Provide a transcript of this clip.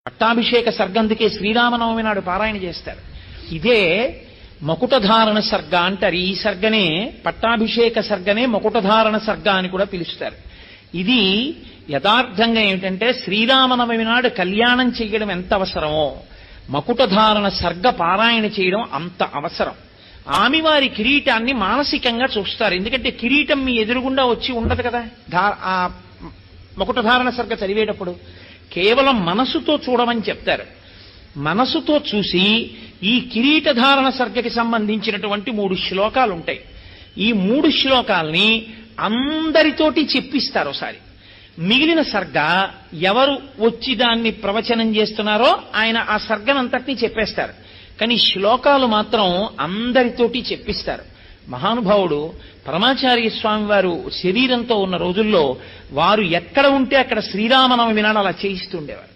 పట్టాభిషేక సర్గందుకే శ్రీరామనవమి నాడు పారాయణ చేస్తారు. ఇదే మకుటధారణ సర్గ అంటారు. ఈ సర్గనే పట్టాభిషేక సర్గనే మకుటధారణ సర్గ అని కూడా పిలుస్తారు. ఇది యథార్థంగా ఏమిటంటే శ్రీరామనవమి నాడు కళ్యాణం చేయడం ఎంత అవసరమో మకుటధారణ సర్గ పారాయణ చేయడం అంత అవసరం. ఆమెవారి కిరీటాన్ని మానసికంగా చూస్తారు. ఎందుకంటే కిరీటం మీ ఎదురుగుండా వచ్చి ఉండదు కదా. ఆ మకుటధారణ సర్గ చదివేటప్పుడు కేవలం మనసుతో చూడమని చెప్తారు. మనసుతో చూసి ఈ కిరీటధారణ సర్గకి సంబంధించినటువంటి 3 శ్లోకాలు ఉంటాయి. ఈ 3 శ్లోకాల్ని అందరితోటి చెప్పిస్తారు ఒకసారి. మిగిలిన సర్గ ఎవరు వచ్చి దాన్ని ప్రవచనం చేస్తున్నారో ఆయన ఆ సర్గనంతటినీ చెప్పేస్తారు. కానీ శ్లోకాలు మాత్రం అందరితోటి చెప్పిస్తారు. మహానుభావుడు పరమాచార్య స్వామి వారు శరీరంతో ఉన్న రోజుల్లో వారు ఎక్కడ ఉంటే అక్కడ శ్రీరామనవమి నాడు అలా చేయిస్తుండేవారు.